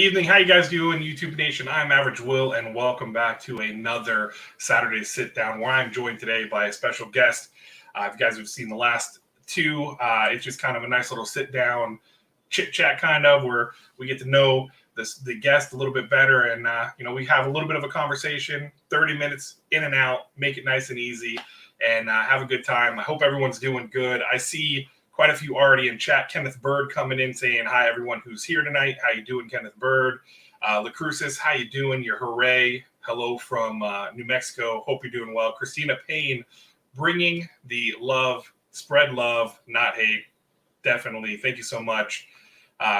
evening. How you guys doing, YouTube Nation? I'm Average Will, and welcome back to another Saturday Sit Down, where I'm joined today by a special guest. If you guys have seen the last two, it's just kind of a nice little sit down, chit chat kind of, where we get to know the guest a little bit better, and we have a little bit of a conversation. 30 minutes in and out, make it nice and easy, and have a good time. I hope everyone's doing good. I see quite a few already in chat. Kenneth Bird coming in saying hi, everyone who's here tonight. How you doing, Kenneth Bird? LaCrucis, how you doing? Your hooray. Hello from New Mexico. Hope you're doing well. Christina Payne, bringing the love, spread love, not hate. Definitely. Thank you so much.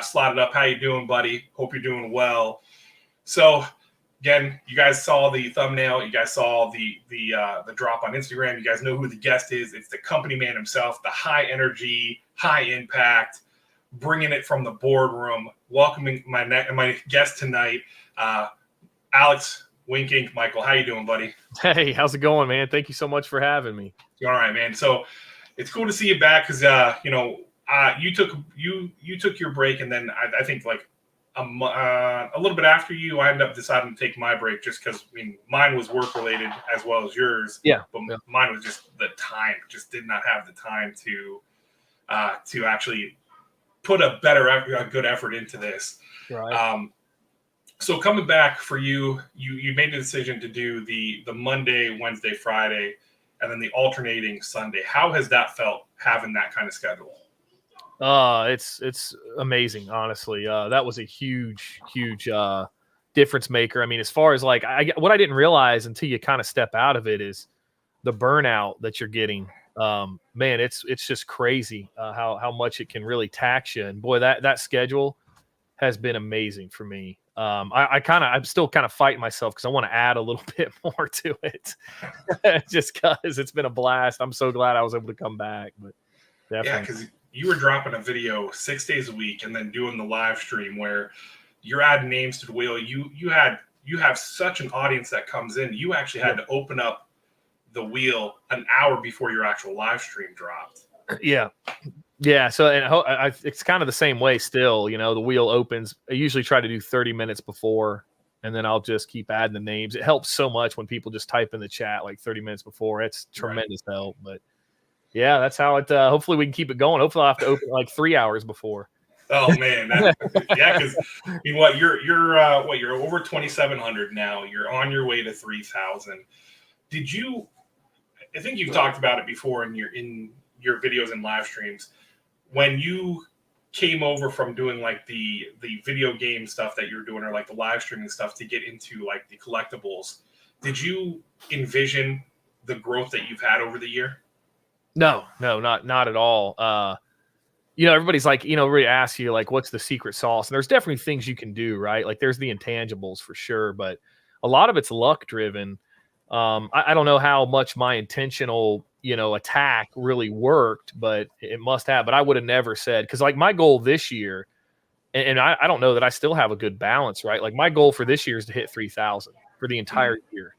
Slotted up, how you doing, buddy? Hope you're doing well. So, again, you guys saw the thumbnail. You guys saw the drop on Instagram. You guys know who the guest is. It's the company man himself, the high energy, high impact, bringing it from the boardroom. Welcoming my guest tonight, Alex w1nkinc. Michael, how you doing, buddy? Hey, how's it going, man? Thank you so much for having me. All right, man. So it's cool to see you back because you took your break, and then I think like a little bit after you, I ended up deciding to take my break just because mine was work related as well as yours. Yeah, but mine was just the time. Just did not have the time to actually put a good effort into this. Right. So coming back for you made the decision to do the Monday, Wednesday, Friday, and then the alternating Sunday. How has that felt having that kind of schedule? It's amazing, honestly. That was a huge difference maker. I mean, as far as like what I didn't realize until you kind of step out of it is the burnout that you're getting. Man, it's just crazy how much it can really tax you. And boy, that schedule has been amazing for me. I'm still kind of fighting myself because I want to add a little bit more to it, just because it's been a blast. I'm so glad I was able to come back. But definitely. Yeah, because you were dropping a video 6 days a week and then doing the live stream where you're adding names to the wheel. You have such an audience that comes in. You actually had to open up the wheel an hour before your actual live stream dropped. Yeah. So it's kind of the same way still. The wheel opens. I usually try to do 30 minutes before, and then I'll just keep adding the names. It helps so much when people just type in the chat like 30 minutes before. It's tremendous help. But yeah, that's how it. Hopefully we can keep it going. Hopefully I'll have to open like 3 hours before. Oh man, yeah, because you're over 2,700 now. You're on your way to 3,000. Did you? I think you've talked about it before in your videos and live streams. When you came over from doing like the video game stuff that you're doing, or like the live streaming stuff, to get into like the collectibles, did you envision the growth that you've had over the year? No, not at all. Everybody's like, really asks you like, what's the secret sauce? And there's definitely things you can do, right? Like there's the intangibles for sure, but a lot of it's luck driven. I don't know how much my intentional, attack really worked, but it must have. But I would have never said, because like my goal this year, and I don't know that I still have a good balance, right? Like my goal for this year is to hit 3,000 for the entire year,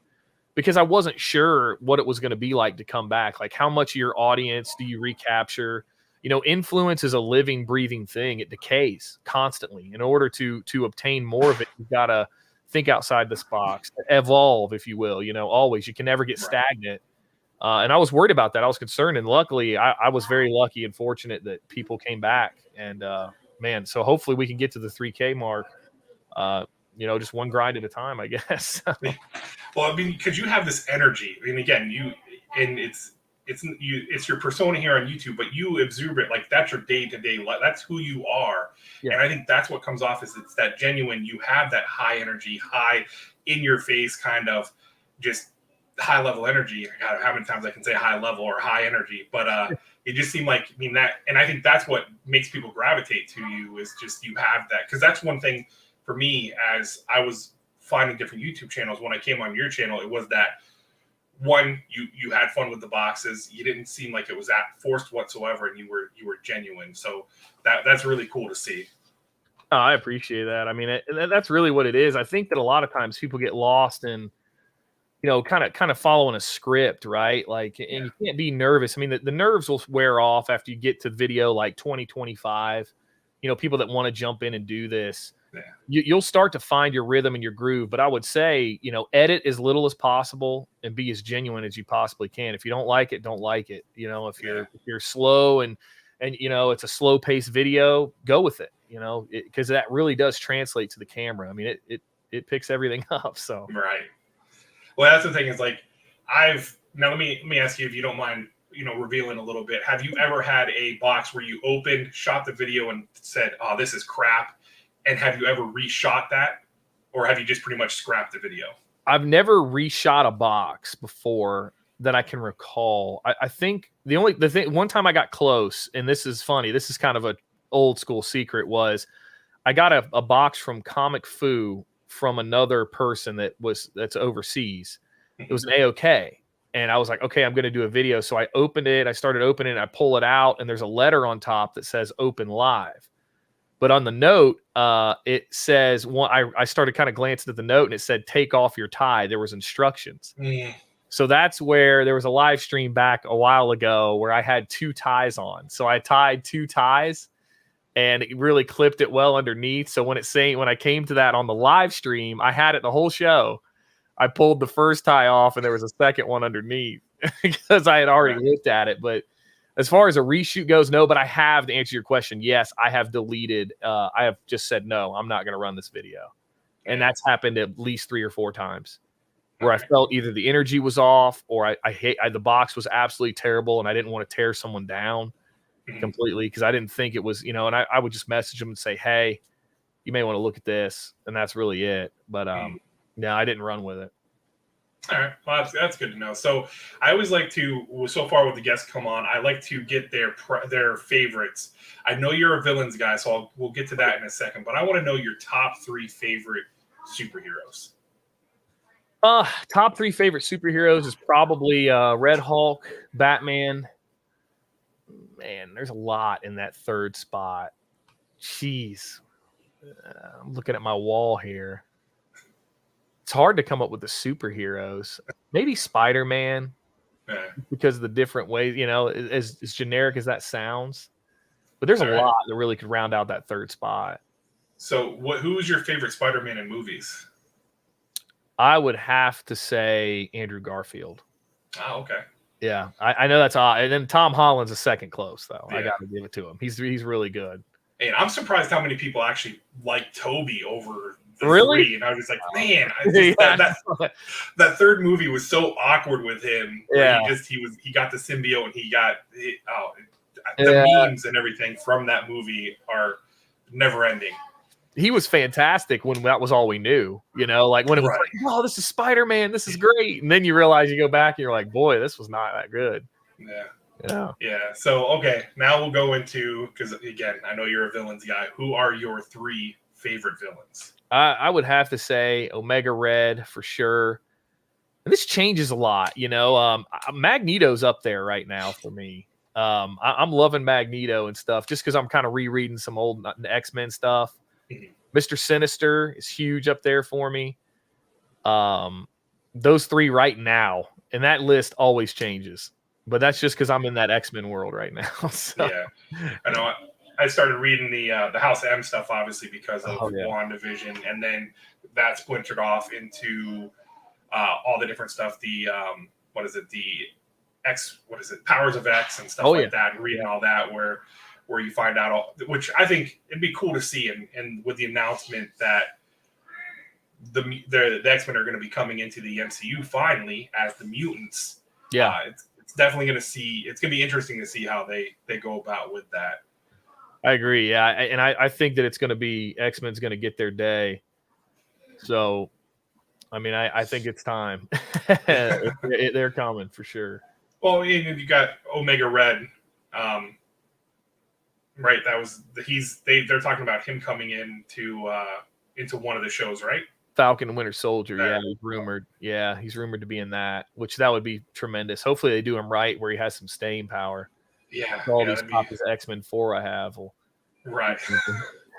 because I wasn't sure what it was going to be like to come back. Like how much of your audience do you recapture? Influence is a living, breathing thing. It decays constantly. In order to obtain more of it, you've got to think outside this box, evolve, if you will. Always. You can never get stagnant. And I was worried about that. I was concerned. And luckily, I was very lucky and fortunate that people came back. And, man, so hopefully we can get to the 3K mark, just one grind at a time, I guess. Well, I mean, because you have this energy. I mean, again, it's your persona here on YouTube, but you exude it like that's your day-to-day life. That's who you are. Yeah. And I think that's what comes off is it's that genuine, you have that high energy, high in your face kind of just high level energy. God, how many times I can say high level or high energy, but it just seemed like, and I think that's what makes people gravitate to you is just, you have that. Cause that's one thing for me, as I was finding different YouTube channels, when I came on your channel, it was that one, you had fun with the boxes. You didn't seem like it was that forced whatsoever, and you were genuine. So that's really cool to see. Oh, I appreciate that. I mean, that's really what it is. I think that a lot of times people get lost in, kind of following a script, right? Like, and you can't be nervous. I mean, the nerves will wear off after you get to video like 2025. People that want to jump in and do this. you'll start to find your rhythm and your groove. But I would say, edit as little as possible and be as genuine as you possibly can. If you don't like it, don't like it. If you're slow and it's a slow paced video, go with it. Because that really does translate to the camera. I mean, it picks everything up. So right. Well, that's the thing is like now let me ask you if you don't mind, revealing a little bit. Have you ever had a box where you opened, shot the video, and said, "Oh, this is crap"? And have you ever reshot that, or have you just pretty much scrapped the video? I've never reshot a box before that I can recall. I think the thing one time I got close, and this is funny. This is kind of a old school secret. Was I got a box from Comic Fu from another person that's overseas. It was an AOK. And I was like, okay, I'm going to do a video. So I opened it. I started opening it. I pull it out, and there's a letter on top that says "Open Live." But on the note, it says I started kind of glancing at the note, and it said "Take off your tie." There was instructions. So that's where there was a live stream back a while ago where I had 2 ties on. So I tied 2 ties, and it really clipped it well underneath. So when I came to that on the live stream, I had it the whole show. I pulled the first tie off, and there was a second one underneath because I had already looked at it. But as far as a reshoot goes, no. But I have, to answer your question, yes, I have deleted. I have just said, no, I'm not going to run this video. And that's happened at least 3 or 4 times where I felt either the energy was off or the box was absolutely terrible, and I didn't want to tear someone down completely because I didn't think it was, and I would just message them and say, hey, you may want to look at this. And that's really it. But no, I didn't run with it. All right. Well, that's good to know. So I always like to, so far with the guests come on, I like to get their favorites. I know you're a villains guy, so we'll get to that in a second. But I want to know your top 3 favorite superheroes. Top 3 favorite superheroes is probably Red Hulk, Batman. Man, there's a lot in that 3rd spot. Jeez. I'm looking at my wall here. It's hard to come up with the superheroes. Maybe Spider-Man, because of the different ways, as generic as that sounds. But there's a lot that really could round out that 3rd spot. So who's your favorite Spider-Man in movies? I would have to say Andrew Garfield. Oh, okay. Yeah, I know that's odd. And then Tom Holland's a second close, though. Yeah. I got to give it to him. He's really good. And I'm surprised how many people actually like Toby over the really? 3. And I was just like, man, that 3rd movie was so awkward with him. Yeah. He got the symbiote, and the memes and everything from that movie are never ending. He was fantastic when that was all we knew, like when it was like, oh, this is Spider-Man, this is great. And then you realize you go back and you're like, boy, this was not that good. Yeah. So, okay, now we'll go into, because again, I know you're a villains guy. Who are your 3 favorite villains? I would have to say Omega Red for sure. And this changes a lot, Magneto's up there right now for me. I'm loving Magneto and stuff just because I'm kind of rereading some old X-Men stuff. Mr. Sinister is huge up there for me. Those 3 right now, and that list always changes, but that's just because I'm in that X-Men world right now. So. Yeah, I know. I started reading the House M stuff, obviously, because of WandaVision, and then that splintered off into all the different stuff. The Powers of X and stuff like that, and reading all that where you find out which I think it'd be cool to see, and with the announcement that the X-Men are going to be coming into the MCU finally as the mutants. Yeah, it's definitely going to it's going to be interesting to see how they go about with that. I agree. Yeah, and I think that it's going to be X-Men's going to get their day. So, I mean, I think it's time. They're coming for sure. Well, you got Omega Red. Right, they're talking about him coming into one of the shows, right? Falcon and Winter Soldier, he's rumored. Yeah, he's rumored to be in that, which that would be tremendous. Hopefully they do him right where he has some staying power. Yeah. All these copies of X-Men 4 I have. Right.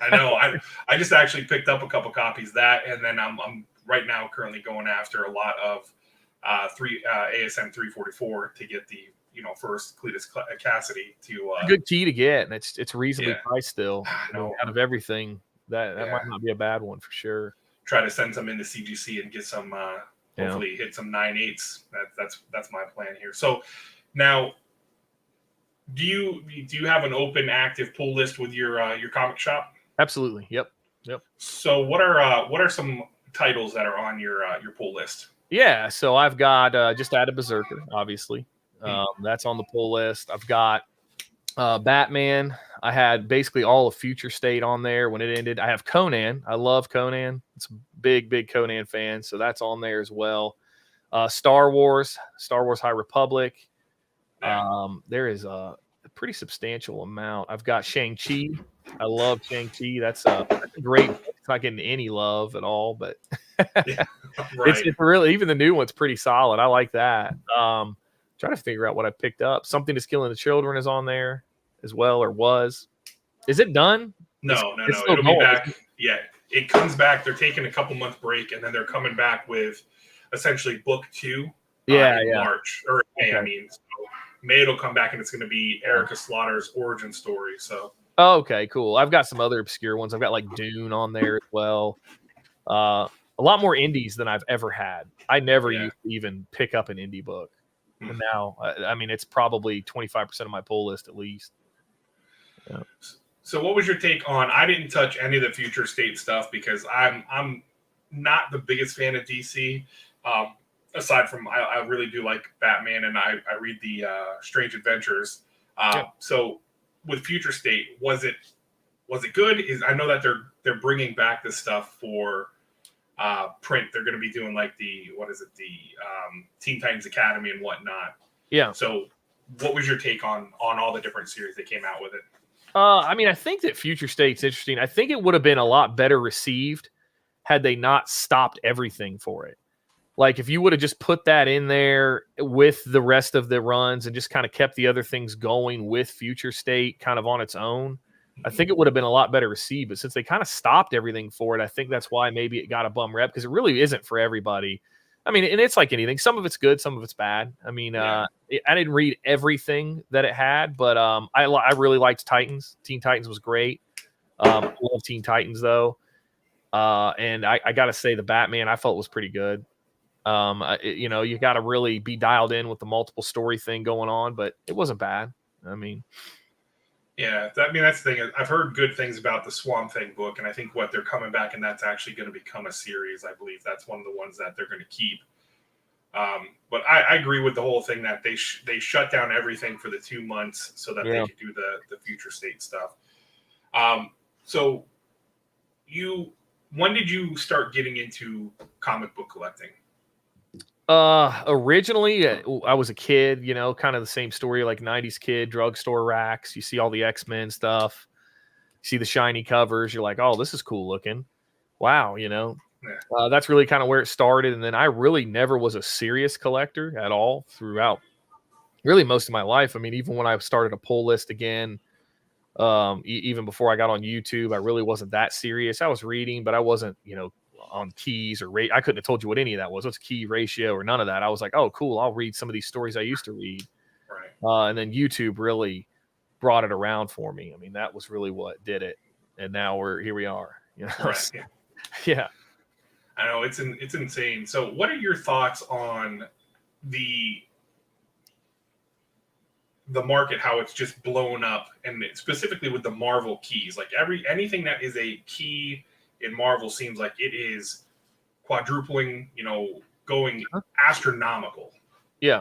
I know. I just actually picked up a couple copies of that, and then I'm right now currently going after a lot of ASM 344 to get the first Cletus Cassidy to a good key to get, and it's reasonably priced still. Out of everything, That might not be a bad one for sure. Try to send some into CGC and get some hopefully hit some 9/8s. That's my plan here. So now, do you have an open active pull list with your comic shop? Absolutely. Yep. So what are some titles that are on your pull list? Yeah, so I've got just added Berserker, obviously. That's on the pull list. I've got Batman. I had basically all of Future State on there when it ended. I have Conan. I love Conan. It's a big Conan fan, so that's on there as well. Star Wars High Republic. There is a pretty substantial amount. I've got Shang-Chi. I love Shang-Chi. That's a great book. It's not getting any love at all, but it's really, even the new one's pretty solid. I like that. Trying to figure out what I picked up. Something is Killing the Children is on there as well, or was. Is it done? No. It'll be back. Yeah, it comes back. They're taking a couple month break, and then they're coming back with essentially book 2 in March or May. Okay. I mean, so May it'll come back, and it's going to be Erica Slaughter's origin story. So. Oh, okay, cool. I've got some other obscure ones. I've got like Dune on there as well. A lot more indies than I've ever had. I never used to even pick up an indie book. And now, I mean, it's probably 25% of my pull list at least. Yeah. So what was your take on, I didn't touch any of the Future State stuff because I'm not the biggest fan of DC. Aside from, I really do like Batman, and I read the Strange Adventures. So with Future State, was it good? I know that they're bringing back this stuff for print. They're going to be doing like the Teen Titans Academy and whatnot. Yeah. So what was your take on all the different series that came out with it? I mean, I think that Future State's interesting. I think it would have been a lot better received had they not stopped everything for it. Like if you would have just put that in there with the rest of the runs and just kind of kept the other things going with Future State kind of on its own, I think it would have been a lot better received. But since they kind of stopped everything for it, I think that's why maybe it got a bum rep, because it really isn't for everybody. I mean, and it's like anything. Some of it's good, some of it's bad. I mean, I didn't read everything that it had, but I really liked Titans. Teen Titans was great. I love Teen Titans, though. And I got to say, the Batman I felt was pretty good. You got to really be dialed in with the multiple story thing going on, but it wasn't bad. I mean... Yeah, that's the thing. I've heard good things about the Swamp Thing book, and I think they're coming back, and that's actually going to become a series. I believe that's one of the ones that they're going to keep. But I agree with the whole thing that they shut down everything for the 2 months so that they could do the Future State stuff. So when did you start getting into comic book collecting? Originally I was a kid, kind of the same story, like 90s kid, drugstore racks. You see all the X-Men stuff, you see the shiny covers. You're like, oh, this is cool looking. Wow. That's really kind of where it started. And then I really never was a serious collector at all throughout really most of my life. I mean, even when I started a pull list again, even before I got on YouTube, I really wasn't that serious. I was reading, but I wasn't, on keys or rate. I couldn't have told you what any of that was. What's key ratio or none of that. I was like, oh, cool. I'll read some of these stories I used to read. Right. And then YouTube really brought it around for me. I mean, that was really what did it. And now here we are. Right. Yeah. I know it's insane. So what are your thoughts on the market, how it's just blown up, and specifically with the Marvel keys? Like anything that is a key in Marvel seems like it is quadrupling, going astronomical. Yeah.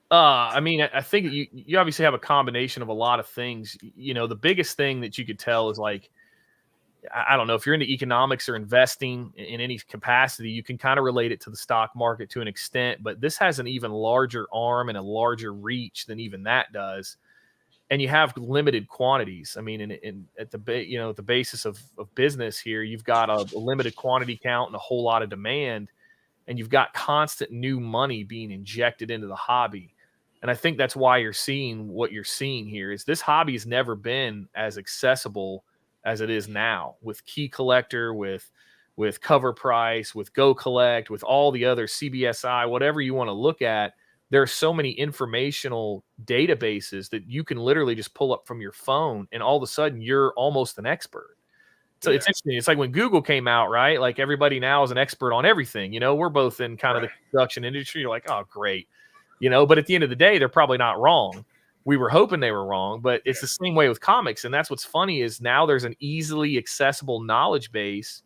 I mean, I think you obviously have a combination of a lot of things. The biggest thing that you could tell is like, I don't know, if you're into economics or investing in any capacity, you can kind of relate it to the stock market to an extent, but this has an even larger arm and a larger reach than even that does. And you have limited quantities. I mean, at the basis of business here, you've got a limited quantity count and a whole lot of demand, and you've got constant new money being injected into the hobby. And I think that's why you're seeing what you're seeing here. Is this hobby has never been as accessible as it is now, with Key Collector, with Cover Price, with Go Collect, with all the other CBSI, whatever you want to look at. There are so many informational databases that you can literally just pull up from your phone, and all of a sudden you're almost an expert. So it's interesting. It's like when Google came out, right? Like everybody now is an expert on everything. We're both in kind of the production industry. You're like, oh, great. But at the end of the day, they're probably not wrong. We were hoping they were wrong, but it's the same way with comics. And that's what's funny is now there's an easily accessible knowledge base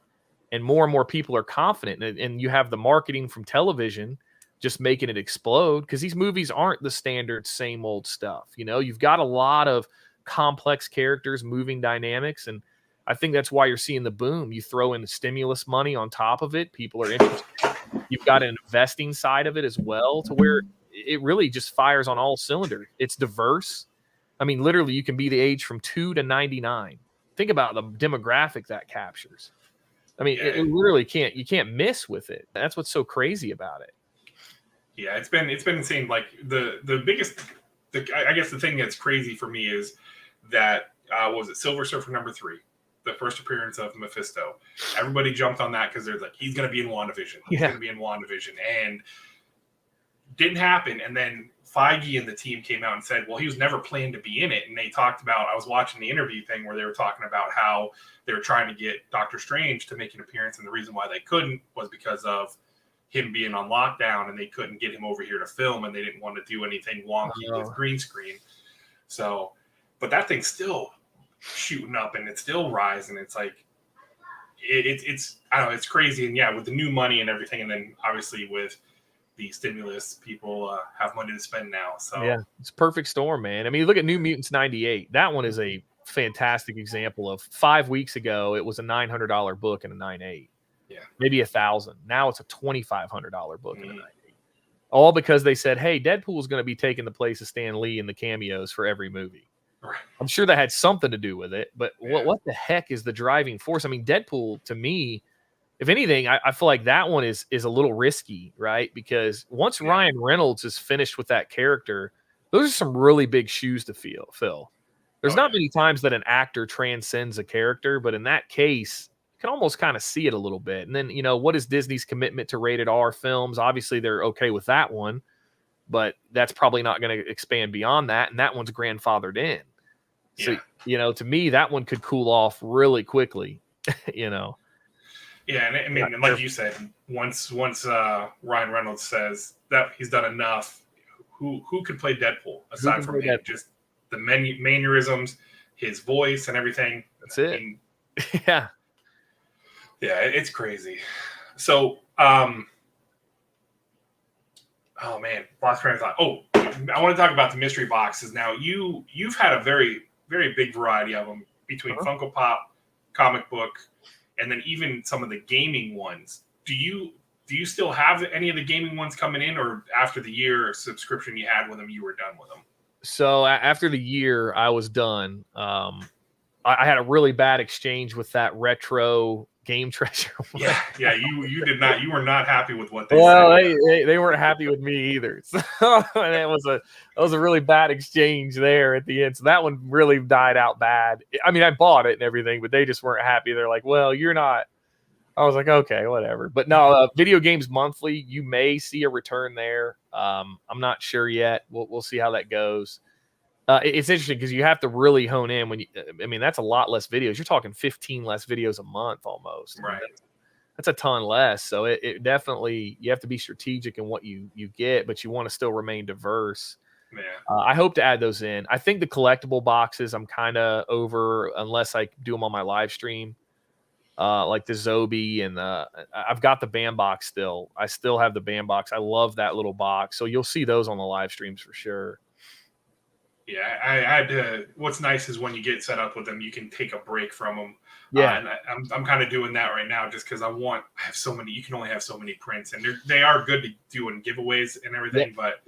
and more people are confident. And you have the marketing from television just making it explode because these movies aren't the standard same old stuff. You've got a lot of complex characters, moving dynamics, and I think that's why you're seeing the boom. You throw in the stimulus money on top of it, people are interested. You've got an investing side of it as well, to where it really just fires on all cylinders. It's diverse. I mean, literally, you can be the age from 2 to 99. Think about the demographic that captures. I mean, it literally you can't miss with it. That's what's so crazy about it. Yeah, it's been insane. Like the biggest, I guess the thing that's crazy for me is that was it Silver Surfer #3, the first appearance of Mephisto. Everybody jumped on that because they're like, he's going to be in WandaVision. He's going to be in WandaVision, and didn't happen. And then Feige and the team came out and said, well, he was never planned to be in it. And they talked about, I was watching the interview thing where they were talking about how they were trying to get Doctor Strange to make an appearance, and the reason why they couldn't was because of him being on lockdown, and they couldn't get him over here to film, and they didn't want to do anything wonky with green screen. So, but that thing's still shooting up, and it's still rising. It's like it's I don't know, it's crazy. And yeah, with the new money and everything, and then obviously with the stimulus, people have money to spend now. So yeah, it's a perfect storm, man. I mean, look at New Mutants '98. That one is a fantastic example of 5 weeks ago it was a $900 book and a 9.8. Yeah, maybe $1,000. Now it's a $2,500 book and a 9.8. All because they said, hey, Deadpool is going to be taking the place of Stan Lee in the cameos for every movie. Right. I'm sure that had something to do with it, but what the heck is the driving force? I mean, Deadpool, to me, if anything, I feel like that one is a little risky, right? Because once Ryan Reynolds is finished with that character, those are some really big shoes to fill. There's not many times that an actor transcends a character, but in that case, you can almost kind of see it a little bit. And then, what is Disney's commitment to rated R films? Obviously, they're okay with that one, but that's probably not going to expand beyond that. And that one's grandfathered in. So, to me, that one could cool off really quickly, Yeah, and I mean, like you said, once Ryan Reynolds says that he's done enough, who could play Deadpool aside from him? Just the mannerisms, his voice, and everything. That's it. Yeah, it's crazy. So, oh man, lost train of thought. Oh, I want to talk about the mystery boxes. Now, you've had a very, very big variety of them between Funko Pop, comic book, and then even some of the gaming ones. Do you still have any of the gaming ones coming in, or after the year subscription you had with them, you were done with them? So after the year, I was done. I had a really bad exchange with that retro game treasure. Yeah. You did not. You were not happy with what they said. They weren't happy with me either. So and it was a really bad exchange there at the end. So that one really died out bad. I mean, I bought it and everything, but they just weren't happy. They're like, "Well, you're not." I was like, "Okay, whatever." But no, Video Games Monthly, you may see a return there. I'm not sure yet. We'll see how that goes. It's interesting because you have to really hone in that's a lot less videos. You're talking 15 less videos a month almost. Right. That's a ton less. So it definitely, you have to be strategic in what you get, but you want to still remain diverse. Yeah. I hope to add those in. I think the collectible boxes I'm kind of over unless I do them on my live stream. Like the Zobi and I've got the band box still. I still have the band box. I love that little box. So you'll see those on the live streams for sure. Yeah, I had to. What's nice is when you get set up with them, you can take a break from them. Yeah, and I'm kind of doing that right now just because I have so many. You can only have so many prints, and they are good to do in giveaways and everything. But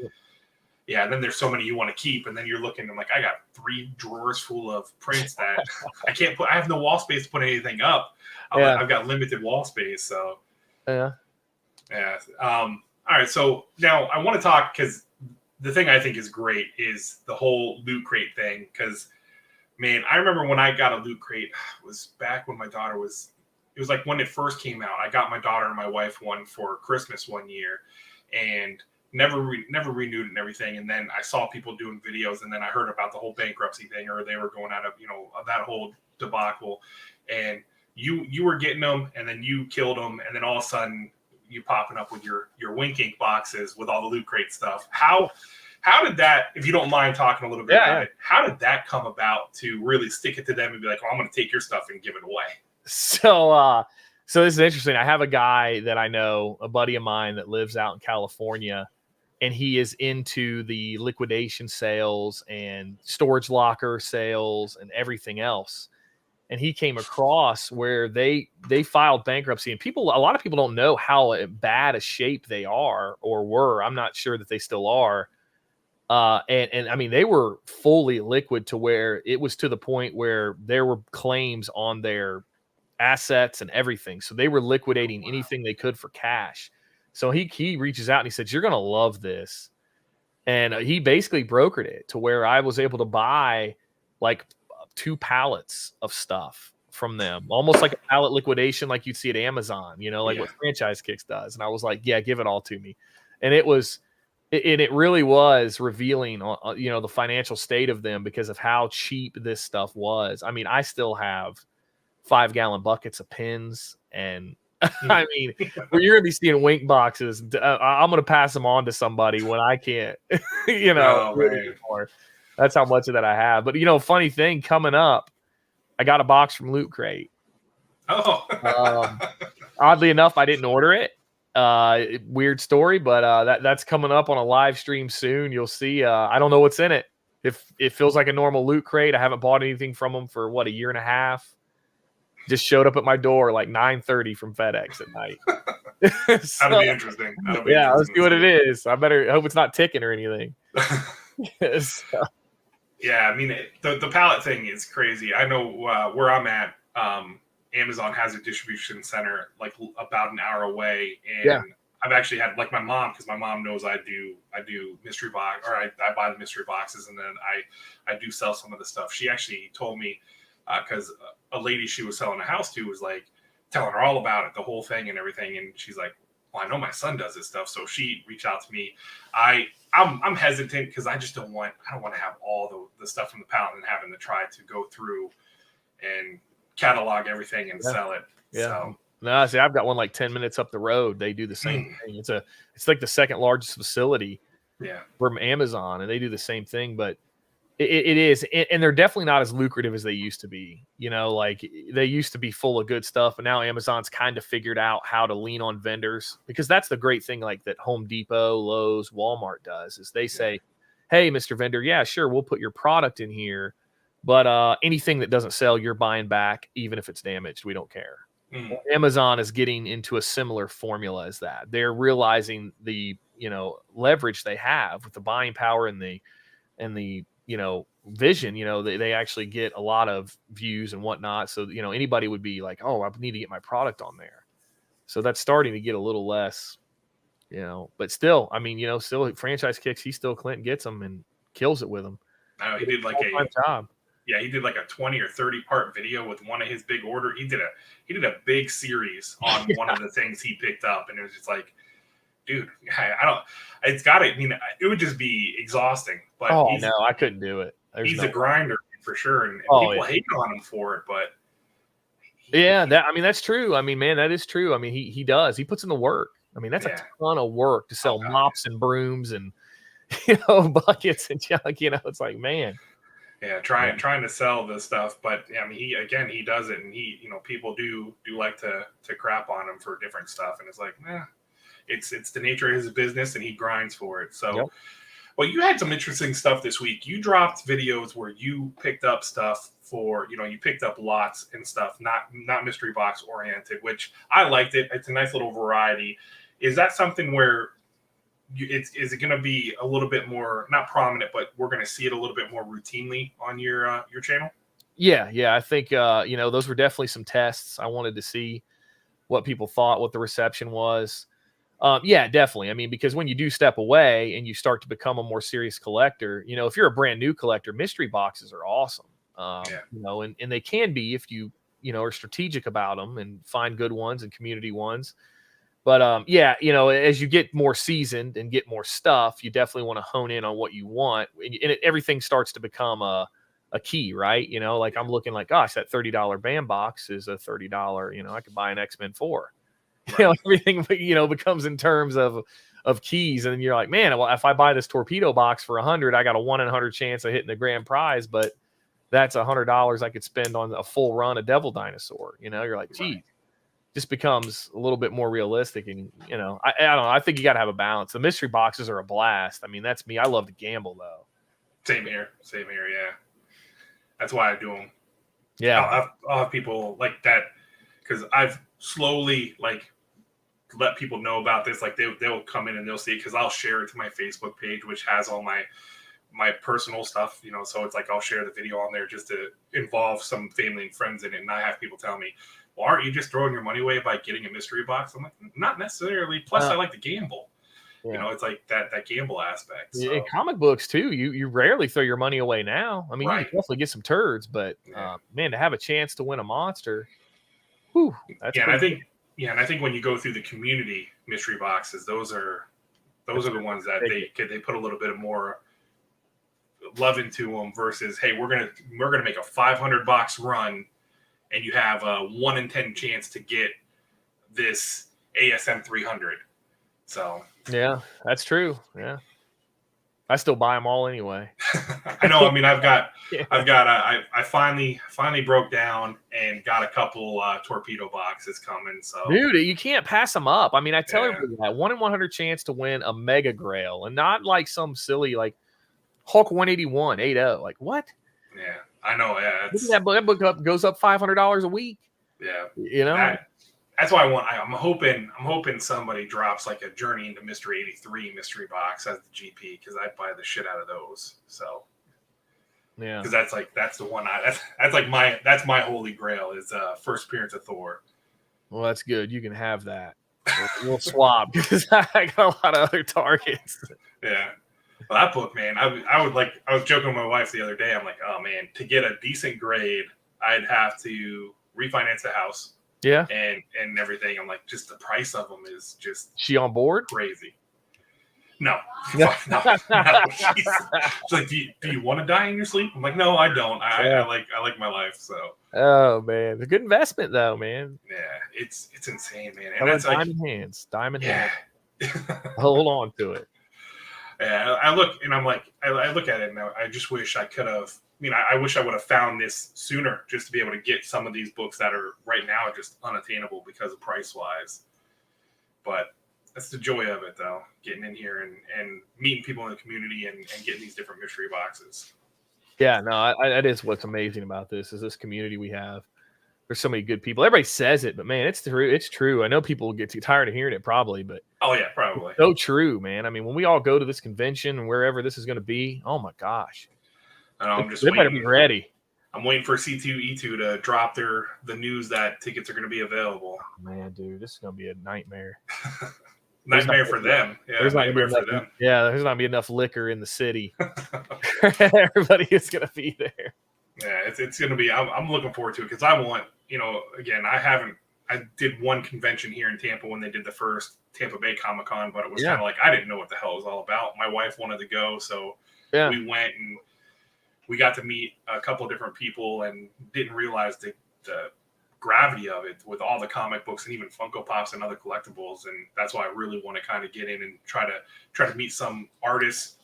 then there's so many you want to keep, and then you're looking. I'm like, I got 3 drawers full of prints that I can't put. I have no wall space to put anything up. I've got limited wall space, so yeah. All right, so now I want to talk because the thing I think is great is the whole loot crate thing. Because, man, I remember when I got a loot crate, it was back when my daughter was, it was like when it first came out. I got my daughter and my wife one for Christmas one year and never renewed it and everything. And then I saw people doing videos, and then I heard about the whole bankruptcy thing, or they were going out of, that whole debacle. And you were getting them, and then you killed them, and then all of a sudden you popping up with your w1nkinc boxes with all the Loot Crate stuff. How did that, if you don't mind talking a little bit about it, how did that come about to really stick it to them and be like, well, I'm going to take your stuff and give it away? So this is interesting. I have a guy that I know, a buddy of mine that lives out in California, and he is into the liquidation sales and storage locker sales and everything else. And he came across where they filed bankruptcy, and a lot of people don't know how bad a shape they are or were. I'm not sure that they still are. And I mean, they were fully liquid to where it was to the point where there were claims on their assets and everything. So they were liquidating anything they could for cash. So he reaches out and he says, "You're going to love this." And he basically brokered it to where I was able to buy like 2 pallets of stuff from them, almost like a pallet liquidation, like you'd see at Amazon, like what Franchise Kicks does. And I was like, yeah, give it all to me. And it really was revealing, the financial state of them because of how cheap this stuff was. I mean, I still have 5-gallon buckets of pins, and I mean, you're gonna be seeing wink boxes. I'm gonna pass them on to somebody when I can't, anymore. That's how much of that I have. But funny thing coming up, I got a box from Loot Crate. Oh, oddly enough, I didn't order it. Weird story, but that's coming up on a live stream soon. You'll see. I don't know what's in it. If it feels like a normal Loot Crate, I haven't bought anything from them for a year and a half. Just showed up at my door like 9:30 from FedEx at night. That'll be interesting. Let's see what it is. I hope it's not ticking or anything. Yeah, I mean, the pallet thing is crazy. I know where I'm at, Amazon has a distribution center like about an hour away, and I've actually had like my mom, because my mom knows I do mystery box, or I buy the mystery boxes, and then I do sell some of the stuff. She actually told me, because a lady she was selling a house to was like telling her all about it, the whole thing and everything, and she's like, well, I know my son does this stuff, so she reached out to me. I'm hesitant because I just don't want to have all the stuff from the pallet and having to try to go through and catalog everything and sell it. Yeah. So. No, see, I've got one like 10 minutes up the road. They do the same thing. It's like the second largest facility from Amazon, and they do the same thing, but it is, and they're definitely not as lucrative as they used to be. Like they used to be full of good stuff, but now Amazon's kind of figured out how to lean on vendors, because that's the great thing, like that Home Depot, Lowe's, Walmart does, is they say, hey, Mr. Vendor, yeah, sure, we'll put your product in here, but anything that doesn't sell, you're buying back, even if it's damaged. We don't care. Well, Amazon is getting into a similar formula as that. They're realizing the leverage they have with the buying power and the vision. They actually get a lot of views and whatnot. So anybody would be like, oh, I need to get my product on there. So that's starting to get a little less, but still, I mean, still Franchise Kicks. Clinton gets them and kills it with them. He did like a job. Yeah, he did like a 20 or 30 part video with one of his big order. He did a big series on one of the things he picked up, and it was just like, dude, I don't. It's got to. I mean, it would just be exhausting. But no, I couldn't do it. He's a grinder for sure, and people hate on him for it. But that's true. I mean, man, that is true. I mean, he does. He puts in the work. I mean, that's a ton of work to sell mops and brooms and buckets and junk. It's like, man. Yeah, trying to sell this stuff, but I mean, he does it, and people do like to crap on him for different stuff, and it's like, it's the nature of his business, and he grinds for it. So, well, you had some interesting stuff this week. You dropped videos where you picked up stuff for, you picked up lots and stuff, not mystery box oriented, which I liked it. It's a nice little variety. Is that something where is it going to be a little bit more, not prominent, but we're going to see it a little bit more routinely on your channel? Yeah. I think those were definitely some tests. I wanted to see what people thought, what the reception was. Yeah, definitely. I mean, because when you do step away and you start to become a more serious collector, if you're a brand new collector, mystery boxes are awesome. And they can be if you are strategic about them and find good ones and community ones. But as you get more seasoned and get more stuff, you definitely want to hone in on what you want, and everything starts to become a a key, right? You know, like I'm looking like, gosh, that $30 band box is a $30. You know, I could buy an X-Men 4. Right. You know, everything becomes in terms of keys, and you're like, man, well, if I buy this torpedo box for 100, I got a 1 in 100 chance of hitting the grand prize, but that's $100 I could spend on a full run of Devil Dinosaur. You know, you're like, geez, just becomes a little bit more realistic, and I don't know. I think you got to have a balance. The mystery boxes are a blast. I mean, that's me. I love to gamble though. Same here. Yeah, that's why I do them. Yeah, I'll have people like that because I've slowly like let people know about this. Like they'll come in and they'll see it because I'll share it to my Facebook page, which has all my personal stuff, so it's like I'll share the video on there just to involve some family and friends in it. And I have people tell me, well, aren't you just throwing your money away by getting a mystery box? I'm like, not necessarily. Plus, I like to gamble. Yeah. It's like that gamble aspect. So. In comic books too, you rarely throw your money away now. I mean, you can definitely get some turds, but man, to have a chance to win a monster, whew, that's and I think when you go through the community mystery boxes, those are the ones that they put a little bit of more love into them versus, hey, we're gonna make a 500 box run, and you have a 1 in 10 chance to get this ASM 300. So yeah, that's true. Yeah, I still buy them all anyway. I know. I mean, I finally broke down and got a couple torpedo boxes coming. So, dude, you can't pass them up. I mean, I tell everybody that 1 in 100 chance to win a Mega Grail, and not like some silly like Hulk 181 80. Like what? Yeah, I know. Yeah, that book goes up $500 a week. Yeah, that's why I'm hoping somebody drops like a Journey into Mystery 83 mystery box as the GP, because I'd buy the shit out of those. So yeah, because that's the one that's my holy grail is first appearance of Thor. Well, that's good. You can have that. We'll swap because I got a lot of other targets. Yeah. Well, that book, man, I was joking with my wife the other day. I'm like, oh man, to get a decent grade, I'd have to refinance the house. Yeah. And everything. I'm like, just the price of them is just. She on board? Crazy. No. No. She's like, do you want to die in your sleep? I'm like, no, I don't. I like my life. So. Oh man, it's a good investment though, man. Yeah, it's insane, man. And that's diamond hands. Hold on to it. Yeah, I look and I'm like, I look at it now. I just wish I could have. I mean, I wish I would have found this sooner, just to be able to get some of these books that are right now just unattainable because of price wise. But that's the joy of it, though, getting in here and meeting people in the community and getting these different mystery boxes. Yeah, no, that is what's amazing about this is this community we have. There's so many good people. Everybody says it, but man, it's true. It's true. I know people get too tired of hearing it probably, but oh yeah, probably. It's so true, man. I mean, when we all go to this convention and wherever this is going to be, oh my gosh. I'm just better be ready. I'm waiting for C2E2 to drop the news that tickets are going to be available. Oh, man, dude, this is going to be a nightmare. Nightmare for them. Yeah, there's nightmare for them. Yeah, there's not going to be enough liquor in the city. Everybody is going to be there. Yeah, it's going to be. I'm looking forward to it because I want, again, I did one convention here in Tampa when they did the first Tampa Bay Comic-Con, but it was kind of like I didn't know what the hell it was all about. My wife wanted to go, so we went and we got to meet a couple of different people and didn't realize the gravity of it with all the comic books and even Funko Pops and other collectibles. And that's why I really want to kind of get in and try to meet some artists,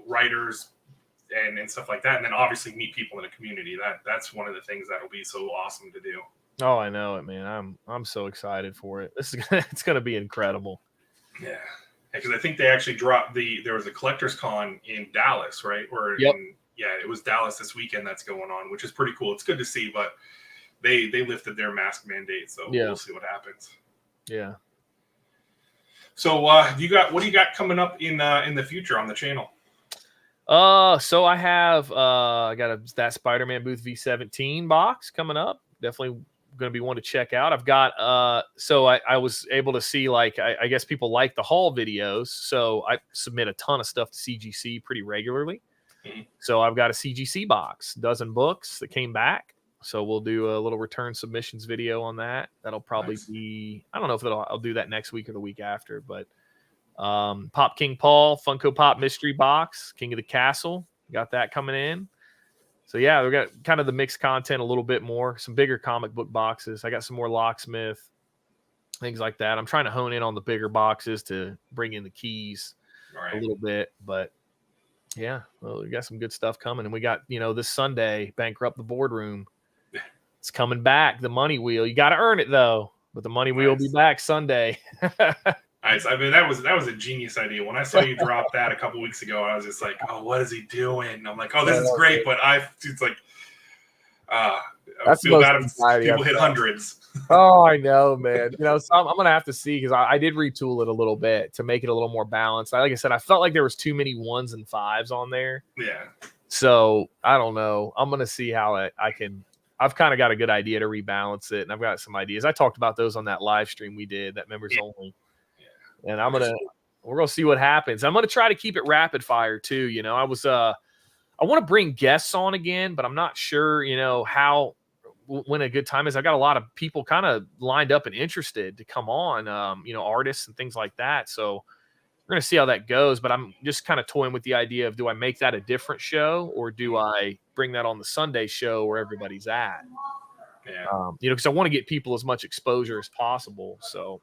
writers and stuff like that. And then obviously meet people in the community. That's one of the things that'll be so awesome to do. Oh, I know it, man. I'm so excited for it. It's going to be incredible. Yeah. Because I think they actually dropped there was a collector's con in Dallas, right? It was Dallas this weekend that's going on, which is pretty cool. It's good to see, but they lifted their mask mandate, so we'll see what happens. Yeah. So what do you got coming up in the future on the channel? So I have I got that Spider-Man Booth V17 box coming up. Definitely going to be one to check out. I've got so I was able to see I guess people like the haul videos, so I submit a ton of stuff to CGC pretty regularly. So I've got a CGC box, dozen books that came back. So we'll do a little return submissions video on that. That'll probably be, I don't know if I'll do that next week or the week after, but Pop King Paul, Funko Pop Mystery Box, King of the Castle, got that coming in. So yeah, we got kind of the mixed content a little bit more, some bigger comic book boxes. I got some more locksmith, things like that. I'm trying to hone in on the bigger boxes to bring in the keys a little bit, but yeah, well, we got some good stuff coming, and we got, this Sunday, Bankrupt the Boardroom. It's coming back, the money wheel. You got to earn it though, but the money wheel will be back Sunday. Nice. I mean, that was a genius idea. When I saw you drop that a couple weeks ago, I was just like, "Oh, what is he doing?" I'm like, "Oh, this is great," but it's like, I feel bad if people hit hundreds. Oh, I know, man. So I'm gonna have to see, because I did retool it a little bit to make it a little more balanced. Like I said, I felt like there was too many 1s and 5s on there. Yeah. So I don't know. I'm gonna see how I can. I've kind of got a good idea to rebalance it, and I've got some ideas. I talked about those on that live stream we did, that members only. And we're gonna see what happens. I'm gonna try to keep it rapid fire too. I want to bring guests on again, but I'm not sure, when a good time is. I got a lot of people kind of lined up and interested to come on, artists and things like that. So we're gonna see how that goes. But I'm just kind of toying with the idea of, do I make that a different show, or do I bring that on the Sunday show where everybody's at? Yeah. Because I want to get people as much exposure as possible. So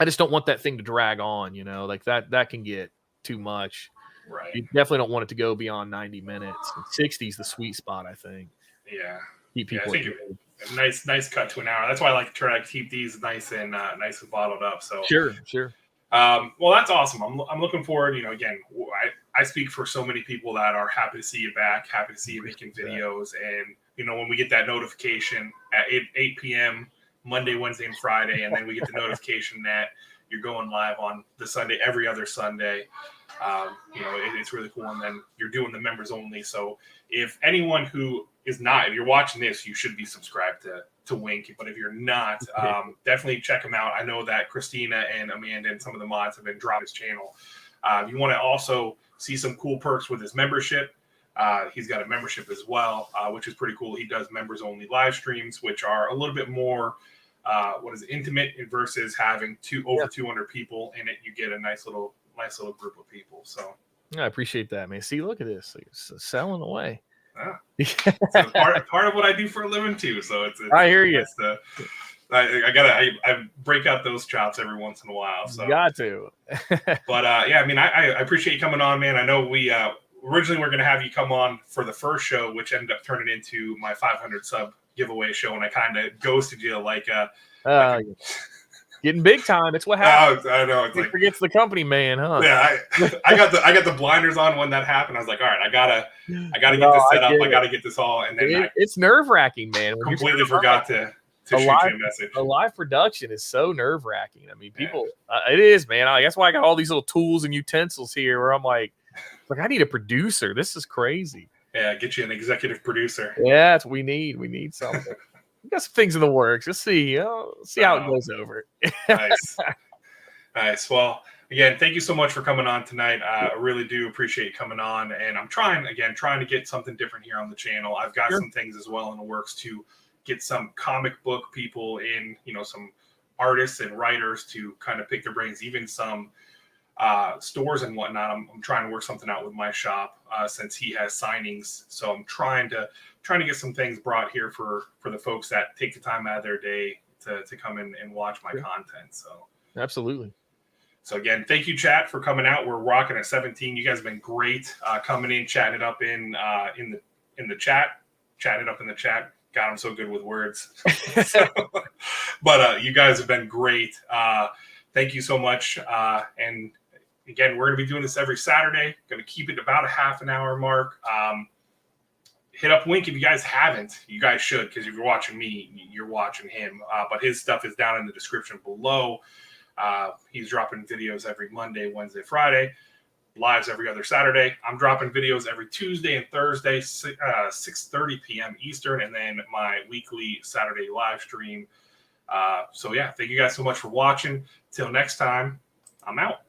I just don't want that thing to drag on, like that can get too much. Right. You definitely don't want it to go beyond 90 minutes. 60 is the sweet spot, I think. Yeah. Keep people. I think nice cut to an hour. That's why I like to try to keep these nice and bottled up. So sure. Well, that's awesome. I'm looking forward. Again, I speak for so many people that are happy to see you back, happy to see you making videos, and when we get that notification at 8 p.m. Monday, Wednesday, and Friday, and then we get the notification that you're going live on the Sunday, every other Sunday. It's really cool. And then you're doing the members only. So if anyone who is not, if you're watching this, you should be subscribed to Wink. But if you're not, definitely check him out. I know that Christina and Amanda and some of the mods have been dropping his channel. If you want to also see some cool perks with his membership, he's got a membership as well, which is pretty cool. He does members only live streams, which are a little bit more intimate versus having over 200 people in it. You get a nice little group of people. So I appreciate that, man. See, look at this, it's selling away. So part of what I do for a living too. So it's I hear you. I break out those chops every once in a while. So you got to. But I mean, I appreciate you coming on, man. I know we originally we're going to have you come on for the first show, which ended up turning into my 500 sub giveaway show, and I kind of ghosted you getting big time. It's what happens. I know. It's he forgets the company, man, huh? Yeah, I got the blinders on when that happened. I was like, all right, I gotta get this set up. I gotta get this all, and then it's nerve wracking, man. Completely forgot to shoot you a message. A live production is so nerve wracking. I mean, people, it is, man. That's why I got all these little tools and utensils here, where I'm like, I need a producer. This is crazy. Yeah, get you an executive producer. Yeah, that's what we need. We need something. We got some things in the works. Let's see. See how it goes over. Nice. Well, again, thank you so much for coming on tonight. I really do appreciate you coming on. And I'm trying to get something different here on the channel. I've got some things as well in the works to get some comic book people in, some artists and writers to kind of pick their brains, even some stores and whatnot. I'm trying to work something out with my shop since he has signings. So I'm trying to get some things brought here for the folks that take the time out of their day to come in and watch my content. So absolutely. So again, thank you, chat, for coming out. We're rocking at 17. You guys have been great coming in, chatting it up in the chat. God, I'm so good with words. But you guys have been great. Thank you so much. And again, we're going to be doing this every Saturday. Going to keep it about a half an hour mark. Hit up Wink if you guys haven't. You guys should, because if you're watching me, you're watching him. But his stuff is down in the description below. He's dropping videos every Monday, Wednesday, Friday. Lives every other Saturday. I'm dropping videos every Tuesday and Thursday, 6:30 p.m. Eastern, and then my weekly Saturday live stream. So yeah, thank you guys so much for watching. Till next time, I'm out.